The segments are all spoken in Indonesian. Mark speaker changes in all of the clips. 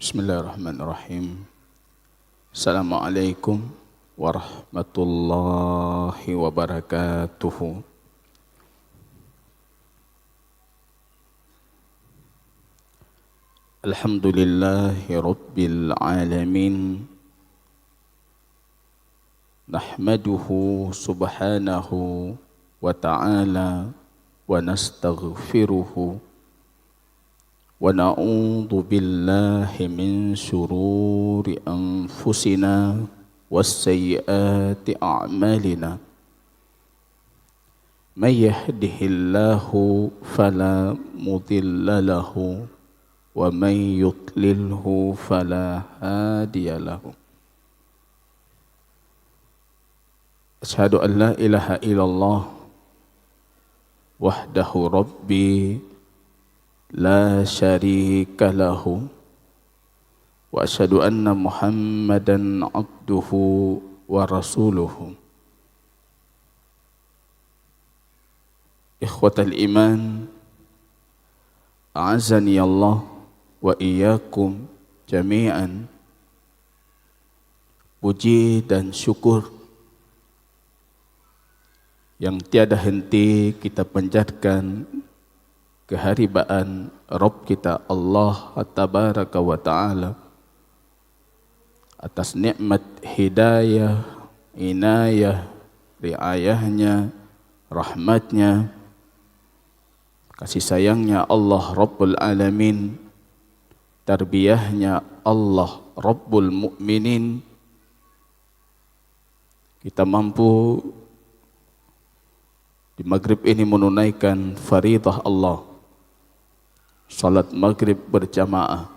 Speaker 1: Bismillahirrahmanirrahim. Assalamualaikum warahmatullahi wabarakatuh. Alhamdulillahi rabbil alamin. Nahmaduhu subhanahu wa ta'ala wa nastaghfiruhu wa na'udzu billahi min syururi anfusina wassayyiati a'malina. May yahdihillahu fala mudilla lahu wa may yudlilhu fala hadiya lahu. Asyhadu an la ilaha illallah wahdahu rabbi la syarika lahu wa asyhadu anna Muhammadan abduhu wa rasuluhu. Ikhwatal iman, a'azani Allah wa iyyakum jami'an. Puji dan syukur yang tiada henti kita panjatkan keharibaan Rabb kita Allah Tabaraka wa Ta'ala atas nikmat hidayah, inayah, riayahnya, rahmatnya, kasih sayangnya Allah Rabbul Alamin, tarbiyahnya Allah Rabbul Mu'minin. Kita mampu di maghrib ini menunaikan faridah Allah, salat maghrib berjamaah.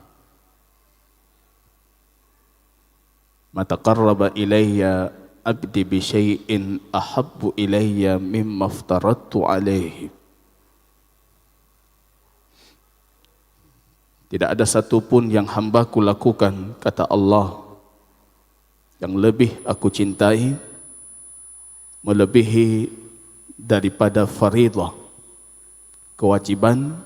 Speaker 1: Ma taqarraba ilayya abdi bi syai'in ahabbu ilayya mimma aftaradtu alaihi. Tidak ada satu pun yang hambaku lakukan, kata Allah, yang lebih aku cintai melebihi daripada faridah, kewajiban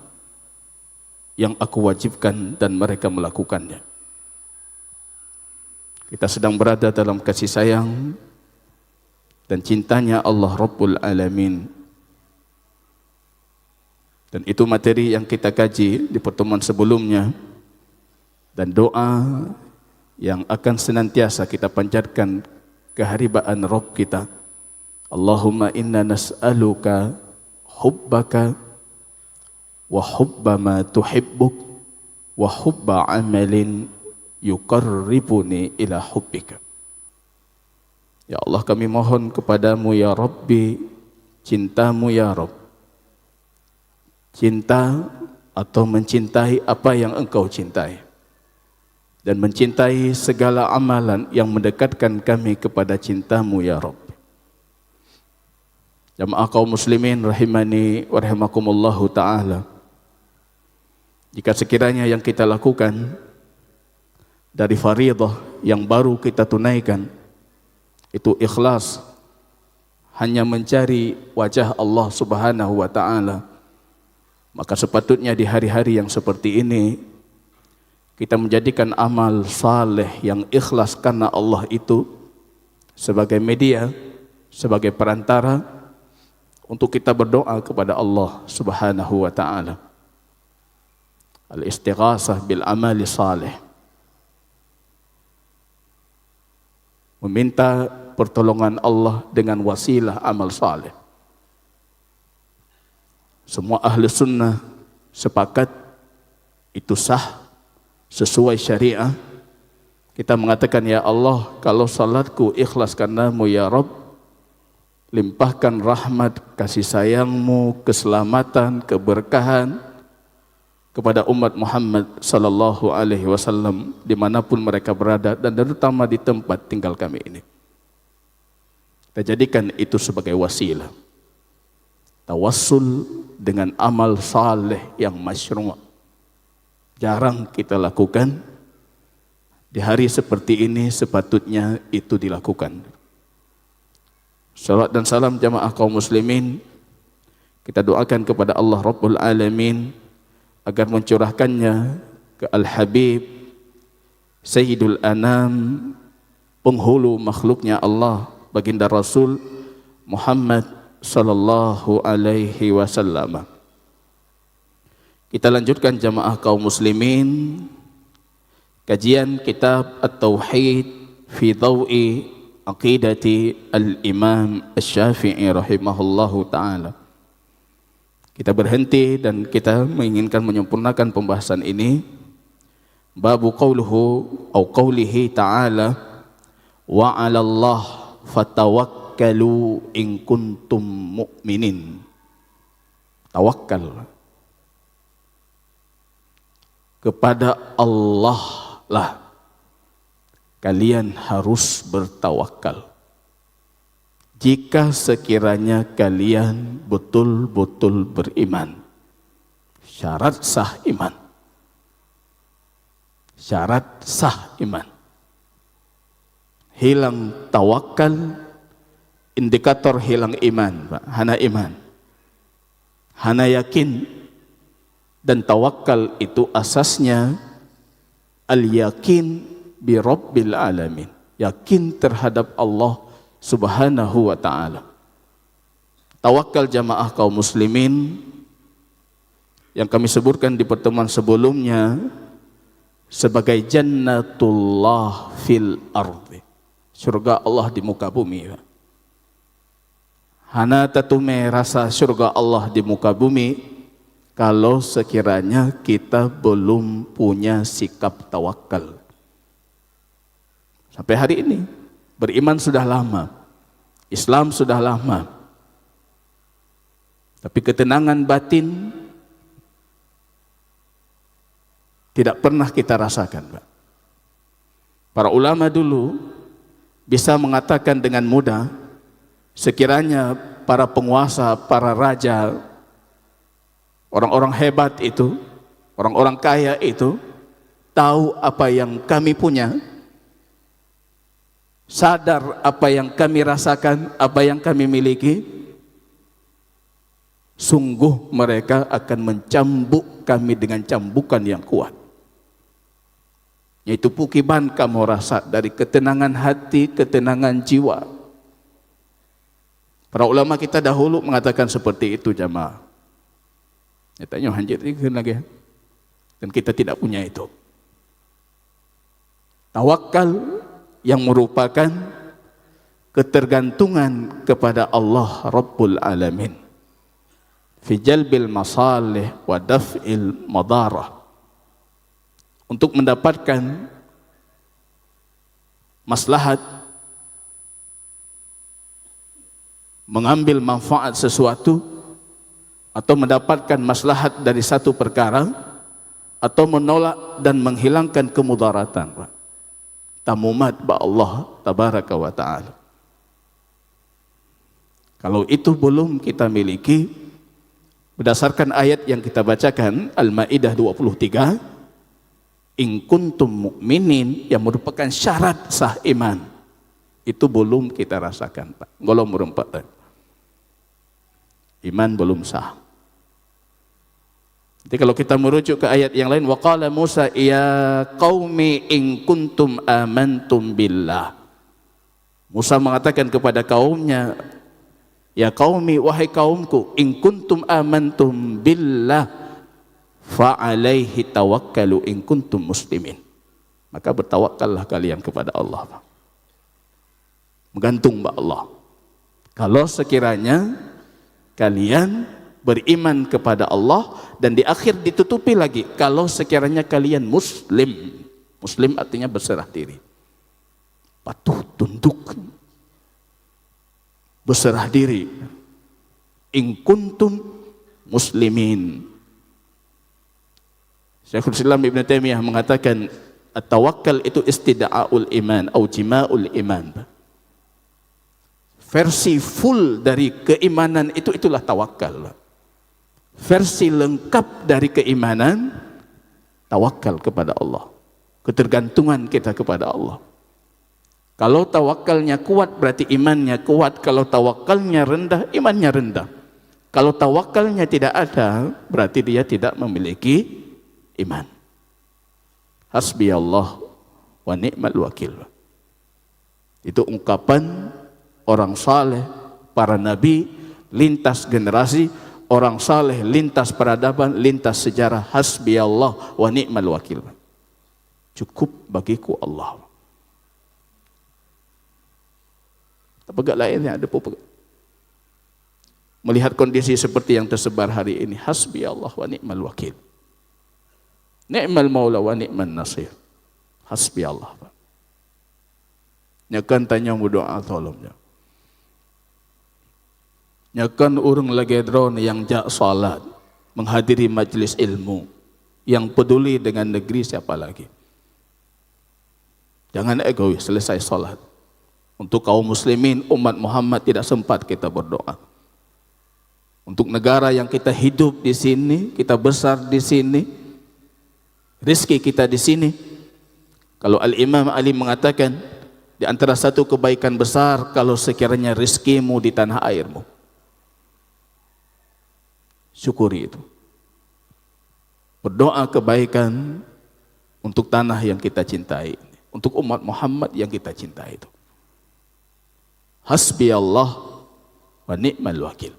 Speaker 1: yang aku wajibkan dan mereka melakukannya. Kita sedang berada dalam kasih sayang dan cintanya Allah Rabbul Alamin. Dan itu materi yang kita kaji di pertemuan sebelumnya, dan doa yang akan senantiasa kita panjatkan keharibaan Rabb kita. Allahumma inna nas'aluka hubbaka wa hubba ma tuhibbuk wa hubba amalin yuqarribuni ila hubbika. Ya Allah, kami mohon kepadamu ya Rabbi, cintamu ya Rabb. Cinta atau mencintai apa yang engkau cintai, dan mencintai segala amalan yang mendekatkan kami kepada cintamu ya Rabb. Jamaah kaum muslimin rahimani wa rahimakumullahu ta'ala, jika sekiranya yang kita lakukan dari faridah yang baru kita tunaikan itu ikhlas, hanya mencari wajah Allah Subhanahu wa ta'ala, maka sepatutnya di hari-hari yang seperti ini kita menjadikan amal saleh yang ikhlas karena Allah itu sebagai media, sebagai perantara untuk kita berdoa kepada Allah Subhanahu wa ta'ala. Al-istighasah bil amali salih, meminta pertolongan Allah dengan wasilah amal saleh. Semua ahli sunnah sepakat itu sah, sesuai syariah. Kita mengatakan, ya Allah, kalau salatku ikhlas karenamu ya Rabb, limpahkan rahmat, kasih sayangmu, keselamatan, keberkahan kepada umat Muhammad sallallahu alaihi wasallam dimanapun mereka berada, dan terutama di tempat tinggal kami ini. Kita jadikan itu sebagai wasilah. Tawassul dengan amal saleh yang masyru'. Jarang kita lakukan. Di hari seperti ini sepatutnya itu dilakukan. Salawat dan salam jamaah kaum muslimin kita doakan kepada Allah Rabbul Alamin agar mencurahkannya ke Al-Habib Sayyidul Anam, penghulu makhluknya Allah, baginda Rasul Muhammad sallallahu alaihi wasallam. Kita lanjutkan jamaah kaum muslimin kajian kitab At-Tauhid fi Dawi Aqidati Al-Imam Asy-Syafi'i rahimahullahu ta'ala. Kita berhenti dan kita menginginkan menyempurnakan pembahasan ini. Babu qawlihi ta'ala wa 'alallah fatawakkalu in kuntum mu'minin. Tawakkal. Kepada Allah lah kalian harus bertawakal. Jika sekiranya kalian betul-betul beriman. Syarat sah iman. Syarat sah iman. Hilang tawakal, indikator hilang iman, Pak. Hana iman. Hana yakin. Dan tawakal itu asasnya al-yakin bi Rabbil Alamin. Yakin terhadap Allah Subhanahu wa ta'ala. Tawakal jamaah kaum muslimin yang kami sebutkan di pertemuan sebelumnya sebagai jannatullah fil ardi. Surga Allah di muka bumi. Hana tatume rasa surga Allah di muka bumi kalau sekiranya kita belum punya sikap tawakal. Sampai hari ini beriman sudah lama, Islam sudah lama, tapi ketenangan batin tidak pernah kita rasakan, Pak. Para ulama dulu bisa mengatakan dengan mudah, sekiranya para penguasa, para raja, orang-orang hebat itu, orang-orang kaya itu tahu apa yang kami punya, sadar apa yang kami rasakan, apa yang kami miliki, sungguh mereka akan mencambuk kami dengan cambukan yang kuat. Yaitu pukiban kamu rasa dari ketenangan hati, ketenangan jiwa. Para ulama kita dahulu mengatakan seperti itu jamaah. Tanya hanjir lagi. Dan kita tidak punya itu. Tawakal yang merupakan ketergantungan kepada Allah Rabbul Alamin. Fi jalbil masalih wa daf'il madarah. Untuk mendapatkan maslahat, mengambil manfaat sesuatu, atau mendapatkan maslahat dari satu perkara, atau menolak dan menghilangkan kemudaratan. Tamumat ba Allah tabaraka wa ta'ala. Kalau itu belum kita miliki, berdasarkan ayat yang kita bacakan Al-Maidah 23, in kuntum mu'minin, yang merupakan syarat sah iman, itu belum kita rasakan, Pak. Golong merempat. Iman belum sah. Jadi kalau kita merujuk ke ayat yang lain, waqala Musa ya qaumi in kuntum amantum billah. Musa mengatakan kepada kaumnya, ya qaumi, wahai kaumku, in kuntum amantum billah fa alaihi tawakkalu in kuntum muslimin. Maka bertawakallah kalian kepada Allah. Menggantung kepada Allah. Kalau sekiranya kalian beriman kepada Allah, dan di akhir ditutupi lagi, kalau sekiranya kalian muslim. Muslim artinya berserah diri, patuh tunduk, berserah diri. In kuntum muslimin. Syekhul Islam Ibn Taimiyah mengatakan at-tawakkal itu istida'aul iman atau jima'ul iman. Versi full dari keimanan itulah tawakal. Versi lengkap dari keimanan, tawakal kepada Allah. Ketergantungan kita kepada Allah. Kalau tawakalnya kuat berarti imannya kuat. Kalau tawakalnya rendah, imannya rendah. Kalau tawakalnya tidak ada, berarti dia tidak memiliki iman. Hasbi Allah wa ni'mal wakil. Itu ungkapan orang saleh, para nabi, lintas generasi, orang saleh lintas peradaban, lintas sejarah. Hasbiyallah wa ni'mal wakil. Cukup bagiku Allah. Pegang lainnya ada pegang. Melihat kondisi seperti yang tersebar hari ini, hasbiyallah wa ni'mal wakil. Ni'mal maula wa ni'man nasir. Hasbiyallah. Nyakan tanya mu doa tolongnya. Nyakan urang lagi drone yang jak salat, menghadiri majlis ilmu, yang peduli dengan negeri siapa lagi. Jangan egois, selesai salat. Untuk kaum muslimin, umat Muhammad tidak sempat kita berdoa. Untuk negara yang kita hidup di sini, kita besar di sini, rezeki kita di sini. Kalau Al-Imam Ali mengatakan, di antara satu kebaikan besar kalau sekiranya rezekimu di tanah airmu. Syukuri itu. Berdoa kebaikan untuk tanah yang kita cintai, untuk umat Muhammad yang kita cintai itu. Hasbiyallah wa ni'mal wakil.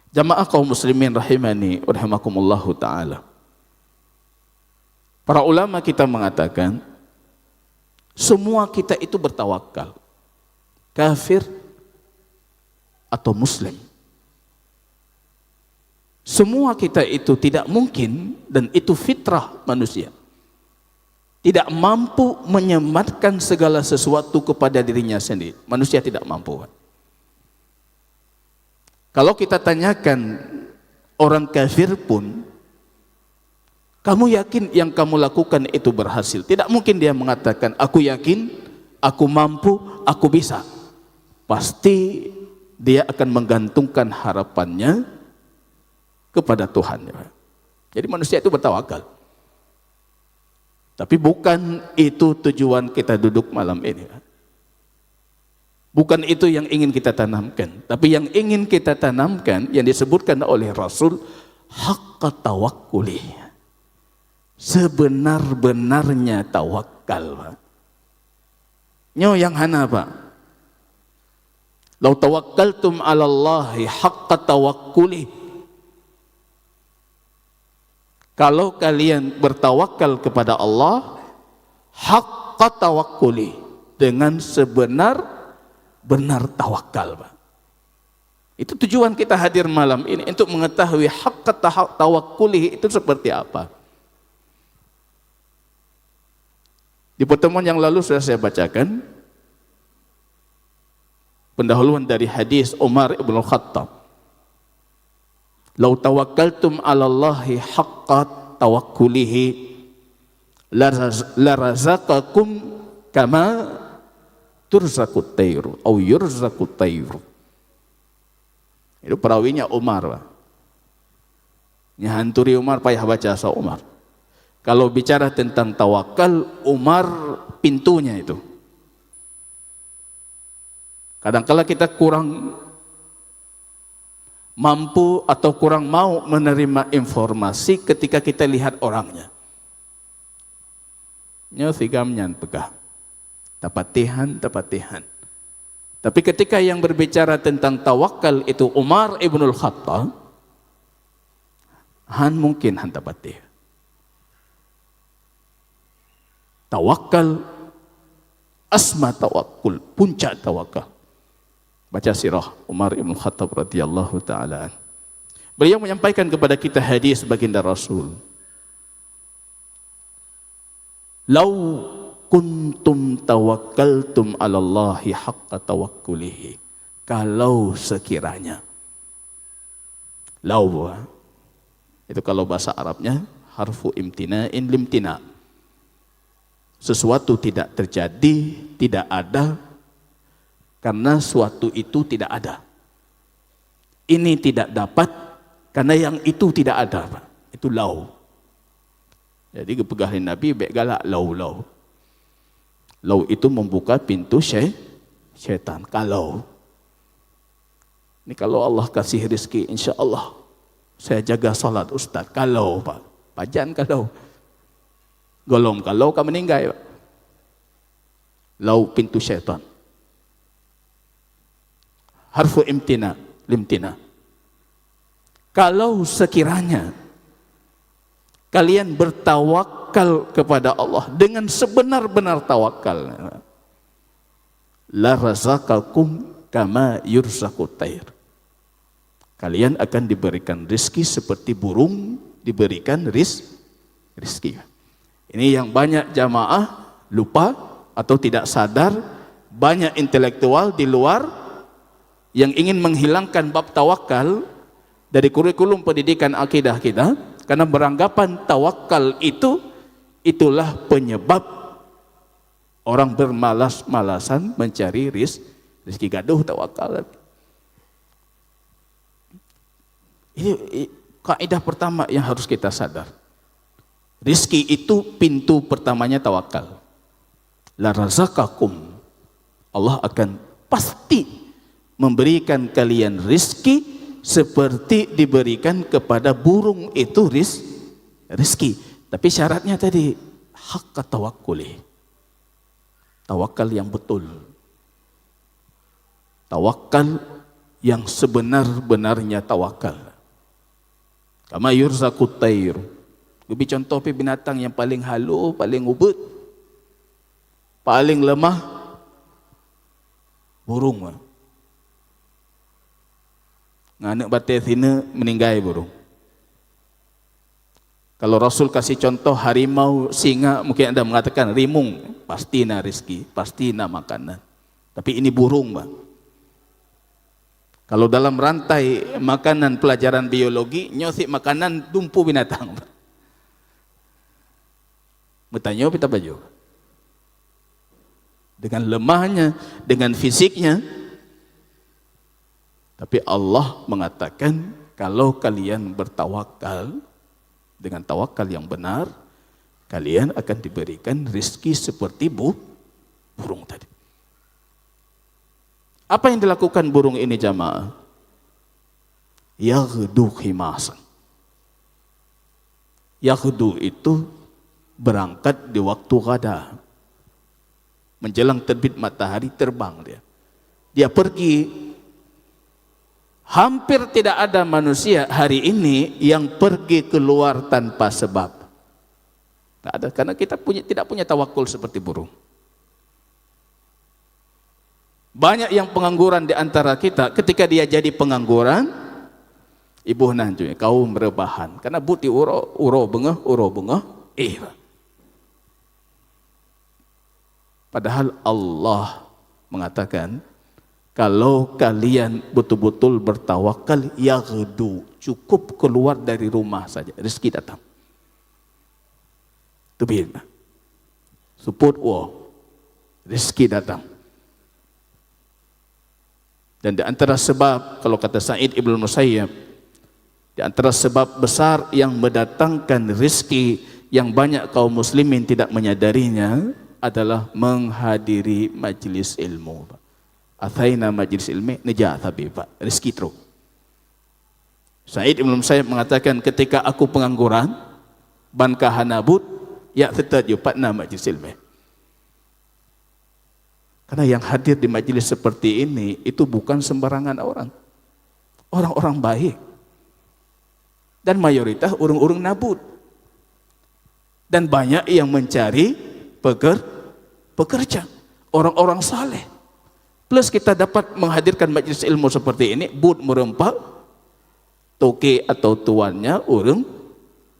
Speaker 1: Jamaah kaum muslimin rahimani wa rahimakumullahu ta'ala. Para ulama kita mengatakan, semua kita itu bertawakal, kafir atau muslim. Semua kita itu tidak mungkin, dan itu fitrah manusia, tidak mampu menyematkan segala sesuatu kepada dirinya sendiri. Manusia tidak mampu. Kalau kita tanyakan orang kafir pun, kamu yakin yang kamu lakukan itu berhasil? Tidak mungkin dia mengatakan, aku yakin, aku mampu, aku bisa. Pasti dia akan menggantungkan harapannya kepada Tuhan. Jadi manusia itu bertawakal. Tapi bukan itu tujuan kita duduk malam ini. Bukan itu yang ingin kita tanamkan. Tapi yang ingin kita tanamkan, yang disebutkan oleh Rasul, haqqa tawakkuli. Sebenar-benarnya tawakal, Pak. Nyo yang hana, Pak. Lau tawakkaltum 'ala Allahi haqqa tawakkuli. Kalau kalian bertawakal kepada Allah haqqa tawakkuli, dengan sebenar-benar tawakal, Pak. Itu tujuan kita hadir malam ini, untuk mengetahui haqqa tawakkuli itu seperti apa. Di pertemuan yang lalu sudah saya bacakan pendahuluan dari hadis Umar ibn Khattab. Lau tawakkaltum 'ala Allahi haqqa tawakkulihi la razaqakum kama turzaqut tayru atau yurzaqut tayru. Itu perawinya Umar, Pak. Nyahanturi Umar payah baca sa Umar. Kalau bicara tentang tawakal, Umar pintunya itu. Kadang-kala kita kurang mampu atau kurang mau menerima informasi ketika kita lihat orangnya. Nyo sigamnyan pegah. Tapatihan. Tapi ketika yang berbicara tentang tawakal itu Umar ibnul Khattab, mungkin tapatih. Tawakal, asma tawakul, puncak tawakal. Baca sirah Umar ibn Khattab radhiyallahu ta'ala. Beliau menyampaikan kepada kita hadis baginda Rasul. Lau kuntum tawakkaltum 'ala Allahi haqqa tawakkulihi. Kalau sekiranya. Lau, itu kalau bahasa Arabnya harfu imtina'in limtina'. Sesuatu tidak terjadi, tidak ada, karena suatu itu tidak ada. Ini tidak dapat, karena yang itu tidak ada, Pak. Itu lau. Jadi kepegahan Nabi baik galak lau. Lau itu membuka pintu syaitan. Kalau ini kalau Allah kasih rezeki, insya Allah saya jaga salat Ustaz. Kalau, Pak, pajan kalau golong kalau kamu meninggal, Pak. lau pintu syaitan. Harfu imtina, limtina. Kalau sekiranya kalian bertawakal kepada Allah dengan sebenar-benar tawakal, la razaqakum kama yurzaqut tayr. Kalian akan diberikan rezeki seperti burung diberikan rezeki. Ini yang banyak jamaah lupa atau tidak sadar. Banyak intelektual di luar yang ingin menghilangkan bab tawakal dari kurikulum pendidikan akidah kita, karena beranggapan tawakal itulah penyebab orang bermalas-malasan mencari rezeki. Gaduh tawakal. Ini kaidah pertama yang harus kita sadar. Rizki itu pintu pertamanya tawakal. La razaqakum. Allah akan pasti memberikan kalian rizki seperti diberikan kepada burung itu rizki. Tapi syaratnya tadi haqqa tawakkuli. Tawakal yang betul. Tawakal yang sebenar-benarnya tawakal. Kama yurzaqut tayr. Lebih contoh binatang yang paling halu, paling ubud, paling lemah, burung. Nganak batai sini meninggai burung. Kalau Rasul kasih contoh harimau, singa, mungkin Anda mengatakan rimung, pasti na rezeki, pasti na makanan. Tapi ini burung, Bang. Kalau dalam rantai makanan pelajaran biologi, nyosik makanan tumpu binatang. Bertanya kita baju. Dengan lemahnya, dengan fisiknya. Tapi Allah mengatakan, kalau kalian bertawakal, dengan tawakal yang benar, kalian akan diberikan rezeki seperti burung tadi. Apa yang dilakukan burung ini jamaah? Yaghdu khimasan. Yaghdu itu berangkat di waktu ghada. Menjelang terbit matahari terbang dia. Dia pergi. Hampir tidak ada manusia hari ini yang pergi keluar tanpa sebab. Tidak ada, karena kita tidak punya tawakul seperti burung. Banyak yang pengangguran di antara kita, ketika dia jadi pengangguran, ibu nanti kaum rebahan, karena buti uro bengah, Padahal Allah mengatakan, kalau kalian betul-betul bertawakal, yaghdu, cukup keluar dari rumah saja, rezeki datang. Itu biar support rezeki datang. Dan di antara sebab, kalau kata Sa'id Ibn Musayyab, di antara sebab besar yang mendatangkan rezeki yang banyak kaum muslimin tidak menyadarinya adalah menghadiri majlis ilmu. Athaina majlis ilmi najat habib, rezeki terus. Sa'id Ibn Musayyab mengatakan, ketika aku pengangguran, ban kahanabut, ya tetap patna majlis ilmi. Karena yang hadir di majelis seperti ini itu bukan sembarangan orang. Orang-orang baik. Dan mayoritas orang-orang nabut. Dan banyak yang mencari pekerja. Orang-orang saleh. Plus kita dapat menghadirkan majelis ilmu seperti ini, bud merempak, toke atau tuannya orang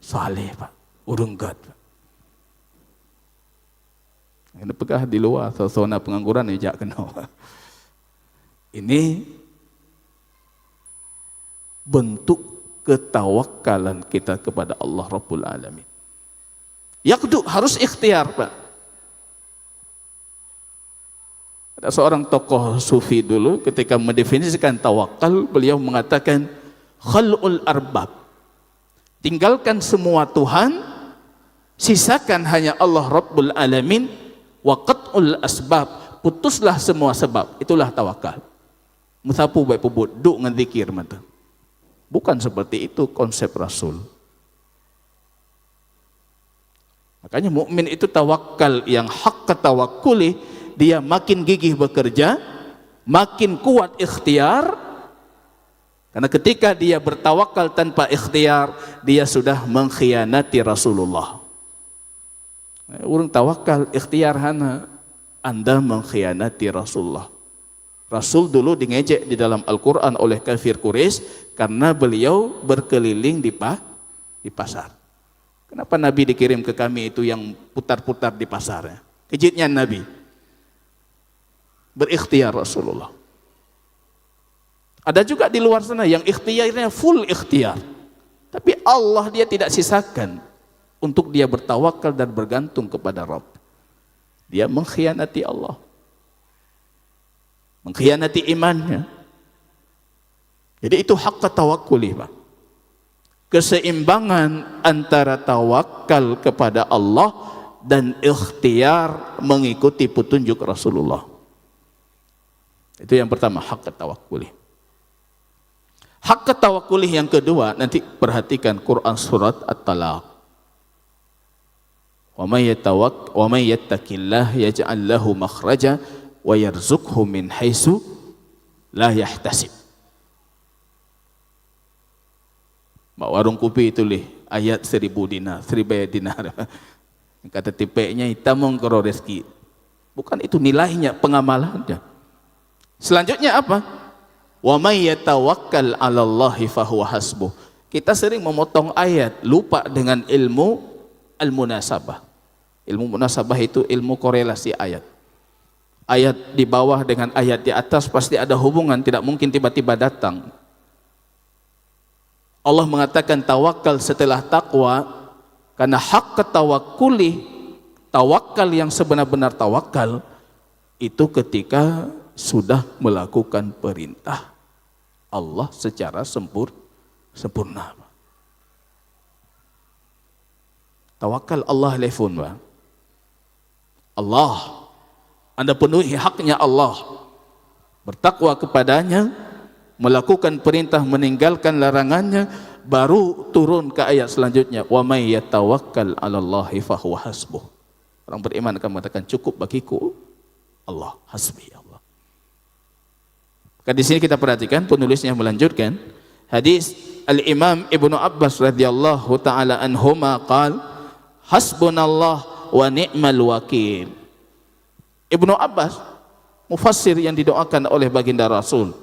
Speaker 1: saleh, Pak. Orang gad, Pak. Kena pegah di luar, zona pengangguran ni jak kena. Ini bentuk ketawakalan kita kepada Allah Rabbul Alamin. Yaghdu harus ikhtiar, Pak. Ada seorang tokoh sufi dulu ketika mendefinisikan tawakal, beliau mengatakan khal'ul arbab. Tinggalkan semua Tuhan, sisakan hanya Allah Rabbul Alamin. Waqat'ul asbab, putuslah semua sebab. Itulah tawakal. Musapu baik pubut, duk dengan zikir mata. Bukan seperti itu konsep Rasul. Makanya mukmin itu tawakal yang hak tawakkuli dia makin gigih bekerja, makin kuat ikhtiar. Karena ketika dia bertawakal tanpa ikhtiar, dia sudah mengkhianati Rasulullah. Urang tawakal ikhtiar hana, Anda mengkhianati Rasulullah. Rasul dulu dingejek di dalam Al-Quran oleh kafir Quraisy karena beliau berkeliling di pasar. Kenapa Nabi dikirim ke kami itu yang putar-putar di pasarnya? Kejitnya Nabi. Berikhtiar Rasulullah. Ada juga di luar sana yang ikhtiarnya full ikhtiar. Tapi Allah dia tidak sisakan untuk dia bertawakal dan bergantung kepada Rabb. Dia mengkhianati Allah. Mengkhianati imannya. Jadi itu hak tawakkuli, Pak. Keseimbangan antara tawakal kepada Allah dan ikhtiar mengikuti petunjuk Rasulullah. Itu yang pertama, hak tawakkuli. Hak tawakkuli yang kedua, nanti perhatikan Quran surat At-Talaq. Wa may yattaqillah yaj'al lahu makhraja wa yarzuqhu min haitsu la yahtasib. Mak warung kopi itu lih ayat 1000 dinar, 1000 dinar. Kata tipenya hitamong karo rezeki. Bukan itu nilainya, pengamalannya. Selanjutnya apa? Wa may yatawakkal 'alallahi fahuwa hasbuh. Kita sering memotong ayat, lupa dengan ilmu al-munasabah. Ilmu munasabah itu ilmu korelasi ayat. Ayat di bawah dengan ayat di atas pasti ada hubungan, tidak mungkin tiba-tiba datang. Allah mengatakan tawakal setelah takwa, karena hak tawakkuli, tawakal yang sebenar-benar tawakal itu ketika sudah melakukan perintah Allah secara sempurna. Tawakal Allah lefun, Pak. Allah, Anda penuhi haknya Allah, bertakwa kepadanya, melakukan perintah, meninggalkan larangannya, baru turun ke ayat selanjutnya, wa may yatawakkal 'alallahi fahuwa hasbuh. Orang beriman akan mengatakan cukup bagiku Allah, hasbi Allah. Maka di sini kita perhatikan penulisnya melanjutkan hadis Al-Imam Ibnu Abbas radhiyallahu taala anhuma qaal hasbunallah wa ni'mal wakil. Ibnu Abbas mufassir yang didoakan oleh baginda Rasul,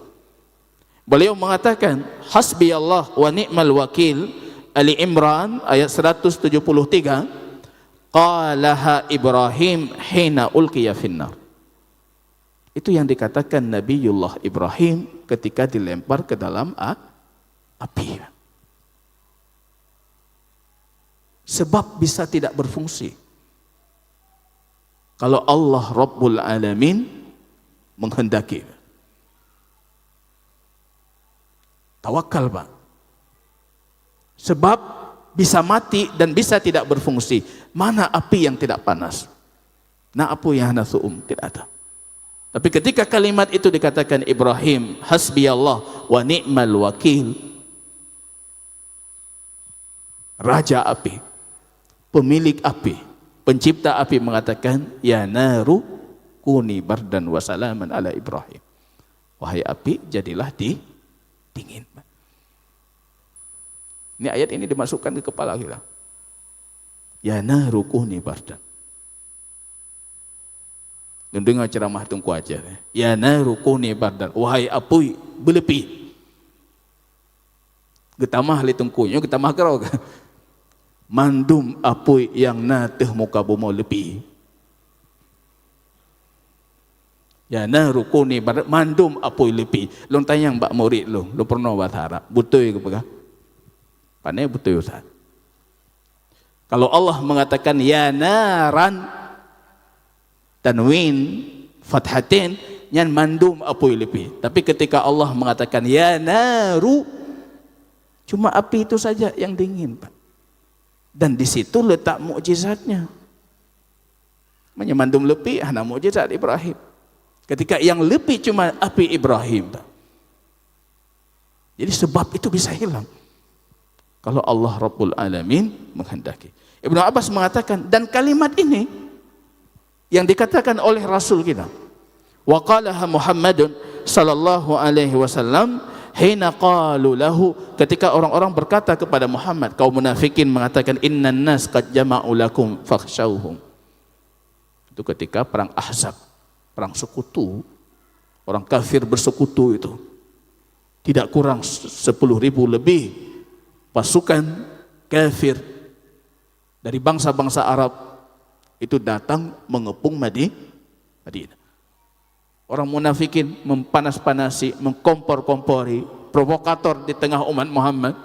Speaker 1: beliau mengatakan hasbi Allah wa ni'mal wakil. Ali Imran ayat 173, qalaha Ibrahim hina ulqiya finnar. Itu yang dikatakan Nabiullah Ibrahim ketika dilempar ke dalam api. Sebab bisa tidak berfungsi kalau Allah Rabbul Alamin menghendaki. Tawakal, Pak. Sebab bisa mati dan bisa tidak berfungsi. Mana api yang tidak panas? Nah, apu yang hana su'um, tidak ada. Tapi ketika kalimat itu dikatakan Ibrahim, hasbiyallah wa ni'mal wakil, raja api, pemilik api, pencipta api mengatakan, ya naru kuni bardan wa salaman ala Ibrahim. Wahai api, jadilah dingin. Ini ayat ini dimasukkan ke kepala kita. Ya naru kuni bardan. Dan dengar ceramah tungku aja. Ya naru kuni bardan. Wahai api, belepi. Getamah li tungkunya, getamah kerau. Mandum api yang nateh muka bumi lepi. Ya naru kuni bardan. Mandum api lepi. Lu tanya mbak murid lu pernah bahasa Arab. Betul ke apa? Pandai betul Ustaz. Kalau Allah mengatakan ya naran tanwin fathatin nyan mandum api lepi. Tapi ketika Allah mengatakan ya naru, cuma api itu saja yang dingin, Pak. Dan di situ letak mukjizatnya. Menyemandum lepi hana mukjizat Ibrahim. Ketika yang lepi cuma api Ibrahim, Pak. Jadi sebab itu bisa hilang kalau Allah Rabbul Alamin menghendaki. Ibnu Abbas mengatakan, dan kalimat ini yang dikatakan oleh Rasul kita. Wa qalaha Muhammadun sallallahu alaihi wasallam hina qalu lahu, ketika orang-orang berkata kepada Muhammad, kaum munafikin mengatakan innan nas qad jama'u lakum fakhshawhum. Itu ketika perang Ahzab, perang sekutu, orang kafir bersekutu itu. Tidak kurang 10.000 lebih pasukan kafir dari bangsa-bangsa Arab itu datang mengepung Madinah. Orang munafikin mempanas-panasi, mengkompor-kompori, provokator di tengah umat Muhammad.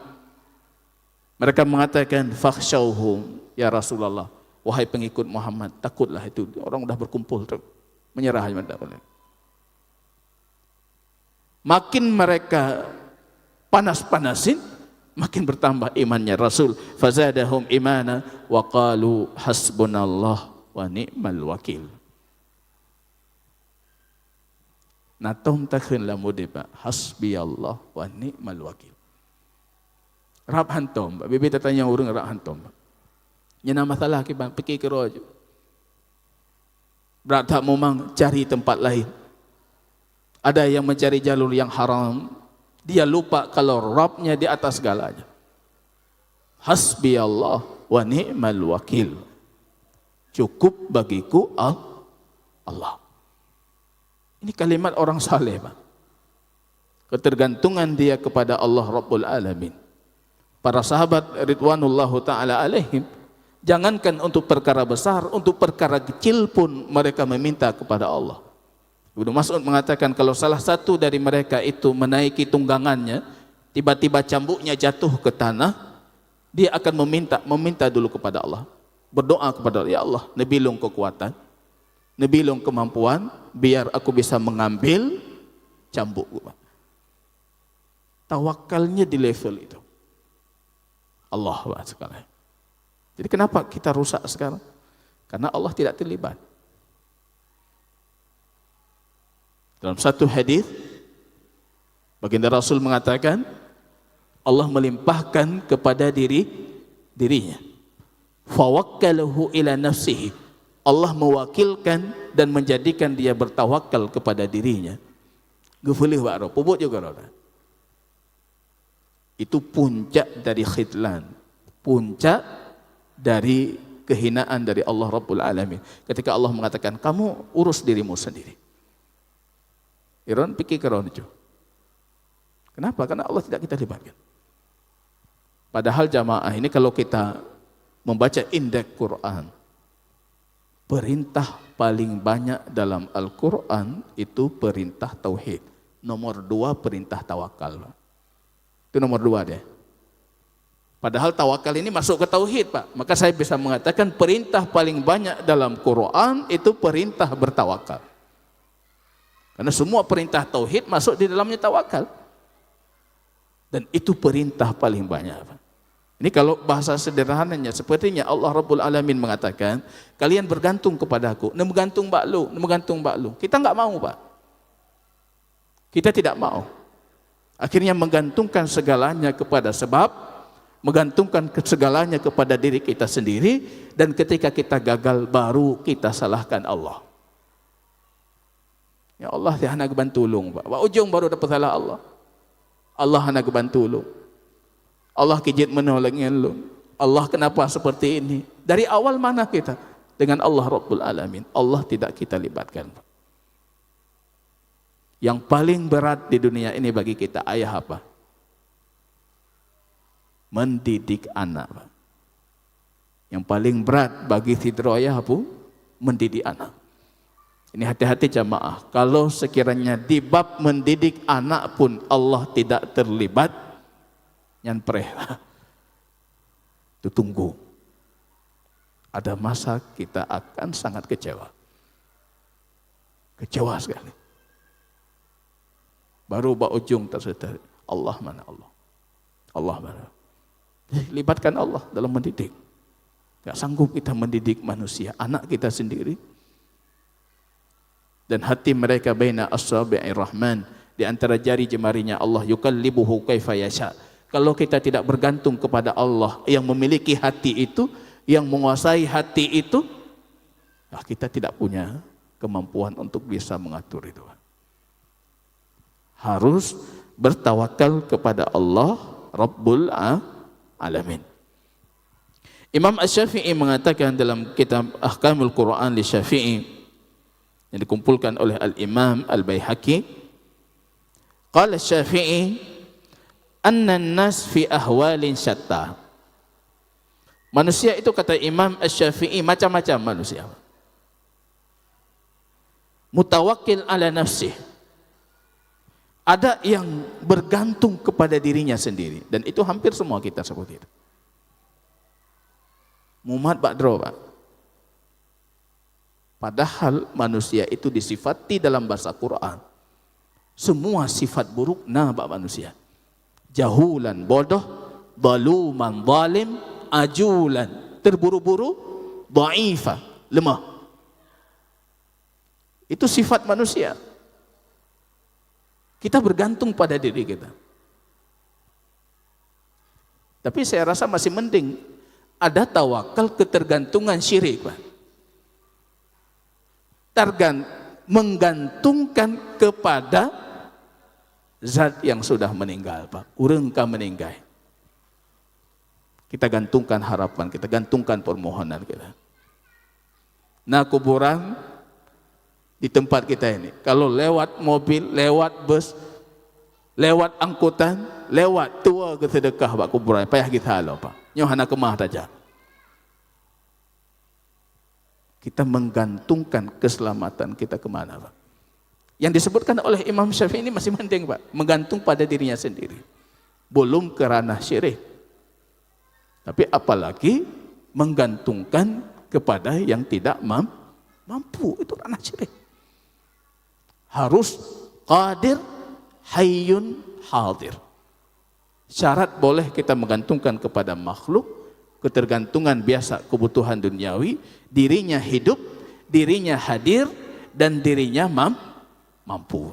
Speaker 1: Mereka mengatakan, fakhshawhum ya Rasulullah, wahai pengikut Muhammad, takutlah itu, orang sudah berkumpul, menyerah. Makin mereka panas-panasin, makin bertambah imannya Rasul. Fazadahum imana wa qalu hasbunallah wa ni'mal wakil. Natom takhin la mudiba hasbi Allah wa ni'mal wakil. Rab hantom, bibi tanya urang rab hantom. Nya masalah ki bang fikir kerojo. Berat tak memang cari tempat lain. Ada yang mencari jalur yang haram. Dia lupa kalau Rabbnya di atas segalanya. Hasbi Allah wa ni'mal wakil. Cukup bagiku Allah. Ini kalimat orang saleh, Pak. Ketergantungan dia kepada Allah Rabbul Alamin. Para sahabat ridwanullahu ta'ala alaihim, jangankan untuk perkara besar, untuk perkara kecil pun mereka meminta kepada Allah. Ibnu Mas'ud mengatakan kalau salah satu dari mereka itu menaiki tunggangannya, tiba-tiba cambuknya jatuh ke tanah, dia akan meminta dulu kepada Allah. Berdoa kepada Allah, ya Allah, nabilung kekuatan, nabilung kemampuan, biar aku bisa mengambil cambuk. Tawakalnya di level itu. Allahu Akbar. Jadi kenapa kita rusak sekarang? Karena Allah tidak terlibat. Dalam satu hadis, baginda Rasul mengatakan, Allah melimpahkan kepada dirinya. Fawakkalahu ila nafsihi. Allah mewakilkan dan menjadikan dia bertawakal kepada dirinya. Gufulih wa'ra, pupuk juga rada. Itu puncak dari khidlan, puncak dari kehinaan dari Allah Rabbul Alamin. Ketika Allah mengatakan, kamu urus dirimu sendiri. Iron pikir keron itu. Kenapa? Karena Allah tidak kita libatkan. Padahal jamaah ini kalau kita membaca indeks Quran, perintah paling banyak dalam Al-Quran itu perintah tauhid. Nomor 2 perintah tawakal. Itu nomor 2 deh. Padahal tawakal ini masuk ke tauhid, Pak. Maka saya bisa mengatakan perintah paling banyak dalam Quran itu perintah bertawakal. Karena semua perintah tauhid masuk di dalamnya tawakal. Dan itu perintah paling banyak, Pak. Ini kalau bahasa sederhananya, sepertinya Allah Rabbul Alamin mengatakan, kalian bergantung kepadaku, bergantung baklu. Kita enggak mau, Pak. Kita tidak mau. Akhirnya menggantungkan segalanya kepada sebab, menggantungkan segalanya kepada diri kita sendiri, dan ketika kita gagal baru kita salahkan Allah. Ya Allah, dia hanya gebantulung, Pak. Ujung baru dapat salah Allah. Allah hanya gebantulung. Allah kijit menolongin lu. Allah kenapa seperti ini? Dari awal mana kita dengan Allah Rabbul Alamin? Allah tidak kita libatkan. Yang paling berat di dunia ini bagi kita ayah apa? Mendidik anak. Yang paling berat bagi fitro ayah apa? Mendidik anak. Ini hati-hati jamaah. Kalau sekiranya di bab mendidik anak pun Allah tidak terlibat, nyanpreh. Itu tunggu. Ada masa kita akan sangat kecewa. Kecewa sekali. Baru ujung tersedar. Allah mana Allah? Allah mana? Libatkan Allah dalam mendidik. Gak sanggup kita mendidik manusia, anak kita sendiri. Dan hati mereka baina asabi'ir rahman, di antara jari jemarinya Allah, yukallibuhu kaifa yasha. Kalau kita tidak bergantung kepada Allah yang memiliki hati itu, yang menguasai hati itu, Nah, kita tidak punya kemampuan untuk bisa mengatur itu. Harus bertawakal kepada Allah Rabbul Alamin. Imam Asy-Syafi'i mengatakan dalam kitab Ahkamul Quran li Syafi'i yang dikumpulkan oleh Al-Imam Al-Baihaqi, qala Asy-Syafi'i anna an-nas fi ahwalin syatta. Manusia itu, kata Imam Asy-Syafi'i, macam-macam manusia. Mutawakkil ala nafsih. Ada yang bergantung kepada dirinya sendiri, dan itu hampir semua kita seperti itu. Muhammad Badro, Pak. Padahal manusia itu disifati dalam bahasa Quran semua sifat buruk Pak manusia. Jahulan, bodoh, zaluman, zalim, ajulan, terburu-buru, dhaifah, lemah. Itu sifat manusia. Kita bergantung pada diri kita. Tapi saya rasa masih mending ada tawakal ketergantungan syirik, Pak. Menggantungkan kepada zat yang sudah meninggal, Pak. Urang ka meninggal. Kita gantungkan harapan, kita gantungkan permohonan kita. Nah, kuburan di tempat kita ini, kalau lewat mobil, lewat bus, lewat angkutan, lewat tua ke sedekah Pak kuburan, payah kita lo, Pak. Nyohana kemah saja. Kita menggantungkan keselamatan kita kemana, Pak? Yang disebutkan oleh Imam Syafi'i ini masih penting, Pak. Menggantung pada dirinya sendiri. Belum ke ranah syirik. Tapi apalagi menggantungkan kepada yang tidak mampu. Itu ranah syirik. Harus qadir, hayyun, hadir. Syarat boleh kita menggantungkan kepada makhluk, ketergantungan biasa, kebutuhan duniawi, dirinya hidup, dirinya hadir, dan dirinya mampu.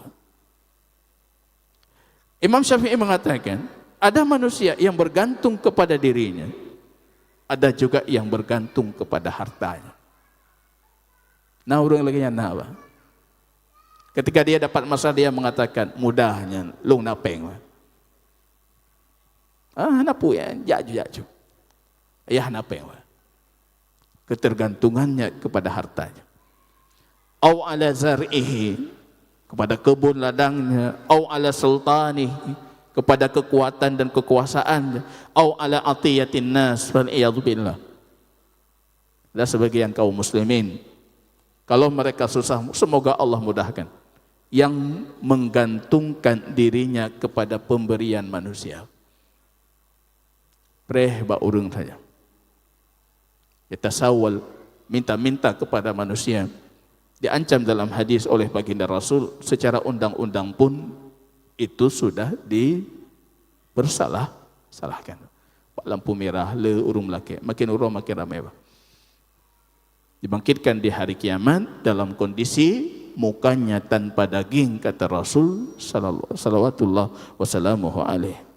Speaker 1: Imam Syafi'i mengatakan, ada manusia yang bergantung kepada dirinya, ada juga yang bergantung kepada hartanya. Nah, orang lagi yang nawa. Ketika dia dapat masalah, dia mengatakan, mudahnya, lu napeng. Napu ya, jaju. Ya napeng. Ketergantungannya kepada hartanya. Au ala zar'ihi, kepada kebun ladangnya. Au ala sultanihi, kepada kekuatan dan kekuasaannya. Au ala atiyatin nas, wal'iyadhu billah. Dan sebagian kaum muslimin, kalau mereka susah, semoga Allah mudahkan. Yang menggantungkan dirinya kepada pemberian manusia. Preh ba urang saja. Kita sawal, minta-minta kepada manusia. Diancam dalam hadis oleh baginda Rasul, secara undang-undang pun itu sudah dipersalahkan. Pak lampu merah, le urung laki, makin urung makin ramai. Dibangkitkan di hari kiamat dalam kondisi mukanya tanpa daging, kata Rasul salawatullah wassalamuhu alaihi.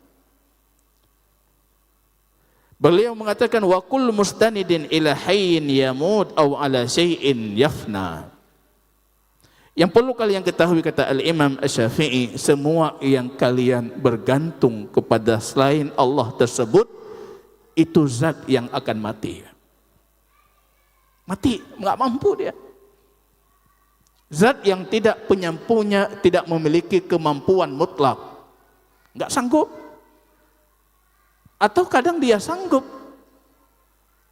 Speaker 1: Beliau mengatakan, wa kullu mustanidin ila hayyin yamut aw ala syai'in yafna. Yang perlu kalian ketahui, kata Al-Imam Asy-Syafi'i, semua yang kalian bergantung kepada selain Allah tersebut, itu zat yang akan mati. Mati, enggak mampu dia. Zat yang tidak penyampunya, tidak memiliki kemampuan mutlak, enggak sanggup. Atau kadang dia sanggup,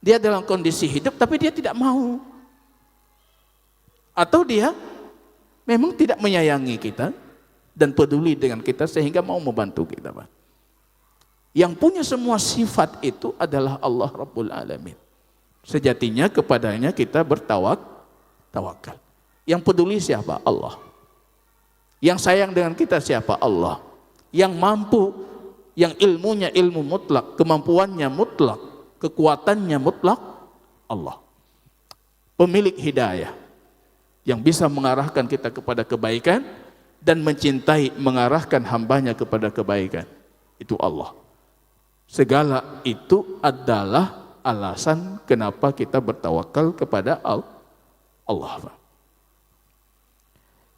Speaker 1: dia dalam kondisi hidup tapi dia tidak mau. Atau dia memang tidak menyayangi kita dan peduli dengan kita sehingga mau membantu kita, Pak. Yang punya semua sifat itu adalah Allah Rabbul Alamin. Sejatinya kepadanya kita bertawakal. Yang peduli siapa? Allah. Yang sayang dengan kita siapa? Allah. Yang mampu, yang ilmunya ilmu mutlak, kemampuannya mutlak, kekuatannya mutlak, Allah. Pemilik hidayah yang bisa mengarahkan kita kepada kebaikan dan mencintai, mengarahkan hambanya kepada kebaikan, itu Allah. Segala itu adalah alasan kenapa kita bertawakal kepada Allah.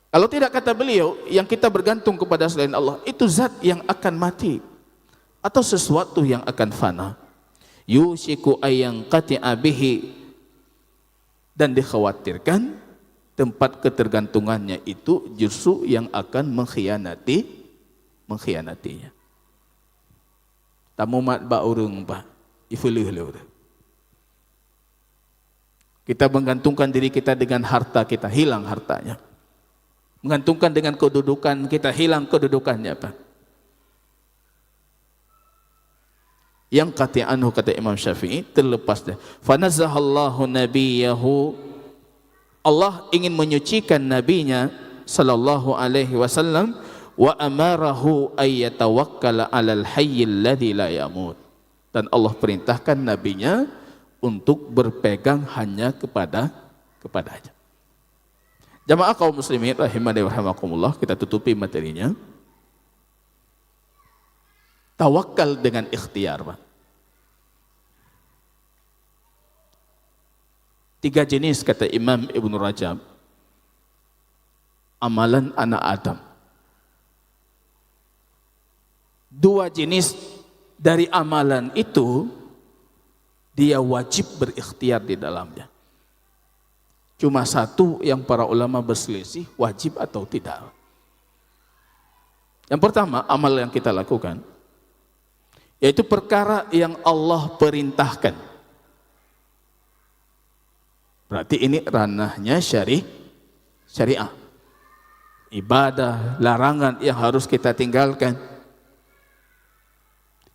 Speaker 1: Kalau tidak, kata beliau, yang kita bergantung kepada selain Allah itu zat yang akan mati atau sesuatu yang akan fana. Yushiku ayang qati'a bihi, dan dikhawatirkan tempat ketergantungannya itu justru yang akan mengkhianatinya. Tamu mat ba urung pa ifuluh. Kita menggantungkan diri kita dengan harta kita, hilang hartanya. Menggantungkan dengan kedudukan kita, hilang kedudukannya, Pak. Yang qati'anhu, kata Imam Syafi'i, terlepas dia. Fanazzahallahu nabiyahu, Allah ingin menyucikan nabinya sallallahu alaihi wasallam, wa amarahu ayyatawakkala 'alal hayyil ladzi la yamut. Dan Allah perintahkan nabinya untuk berpegang hanya kepadanya. Jamaah kaum muslimin rahimani wa rahimakumullah, kita tutupi materinya. Tawakal dengan ikhtiar, Pak. 3 jenis, kata Imam Ibnu Rajab, amalan anak Adam. 2 jenis dari amalan itu dia wajib berikhtiar di dalamnya. Cuma 1 yang para ulama berselisih, wajib atau tidak. Yang pertama, amal yang kita lakukan, yaitu perkara yang Allah perintahkan. Berarti ini ranahnya syariah. Ibadah, larangan yang harus kita tinggalkan.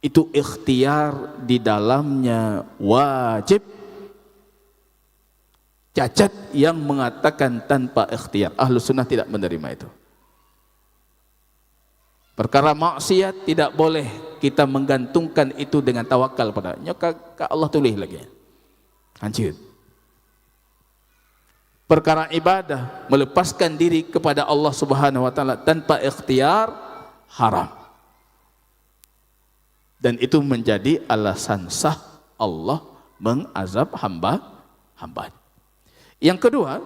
Speaker 1: Itu ikhtiar di dalamnya wajib. Cacat yang mengatakan tanpa ikhtiar. Ahlus sunnah tidak menerima itu. Perkara maksiat tidak boleh kita menggantungkan itu dengan tawakal padanya. Allah tulis lagi. Hancur. Perkara ibadah, melepaskan diri kepada Allah Subhanahu wa taala tanpa ikhtiar, haram. Dan itu menjadi alasan sah Allah mengazab hamba-hambanya. Yang kedua,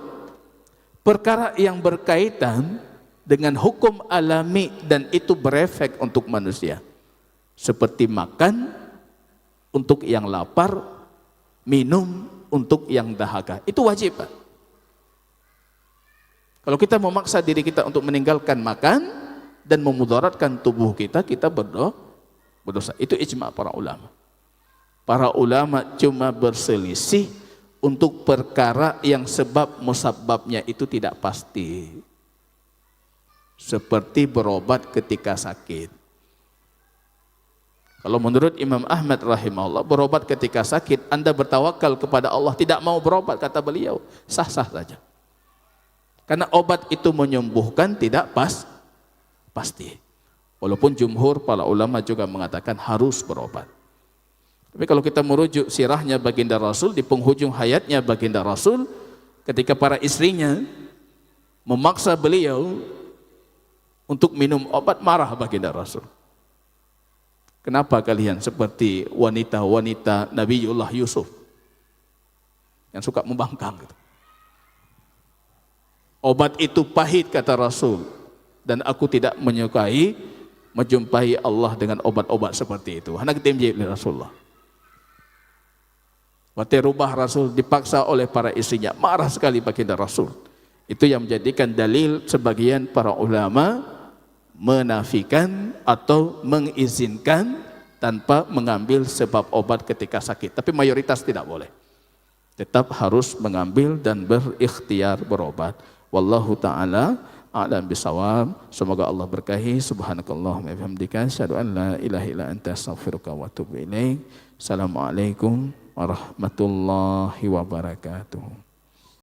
Speaker 1: perkara yang berkaitan dengan hukum alami dan itu berefek untuk manusia. Seperti makan untuk yang lapar, minum untuk yang dahaga. Itu wajib, Pak. Kalau kita memaksa diri kita untuk meninggalkan makan dan memudaratkan tubuh kita, kita berdosa. Itu ijma' para ulama. Para ulama cuma berselisih untuk perkara yang sebab musababnya itu tidak pasti. Seperti berobat ketika sakit. Kalau menurut Imam Ahmad rahimahullah, berobat ketika sakit, Anda bertawakal kepada Allah, tidak mau berobat, kata beliau, sah-sah saja. Karena obat itu menyembuhkan tidak pasti. Walaupun jumhur para ulama juga mengatakan harus berobat. Tapi kalau kita merujuk sirahnya baginda Rasul, di penghujung hayatnya baginda Rasul, ketika para istrinya memaksa beliau untuk minum obat, marah baginda Rasul. Kenapa kalian seperti wanita-wanita Nabiullah Yusuf yang suka membangkang gitu. Obat itu pahit, kata Rasul, dan aku tidak menjumpai Allah dengan obat-obat seperti itu. Hanya ketimjib oleh Rasulullah. Waktu rubah Rasul dipaksa oleh para istrinya, marah sekali baginda Rasul. Itu yang menjadikan dalil sebagian para ulama menafikan atau mengizinkan tanpa mengambil sebab obat ketika sakit. Tapi mayoritas tidak boleh. Tetap harus mengambil dan berikhtiar berobat. Wallahu ta'ala a'lam bisawab. Semoga Allah berkahi. Subhanakallahumma wa bihamdika asyhadu an la ilaha illa anta astaghfiruka wa atubu ilaik. Assalamualaikum warahmatullahi wabarakatuh.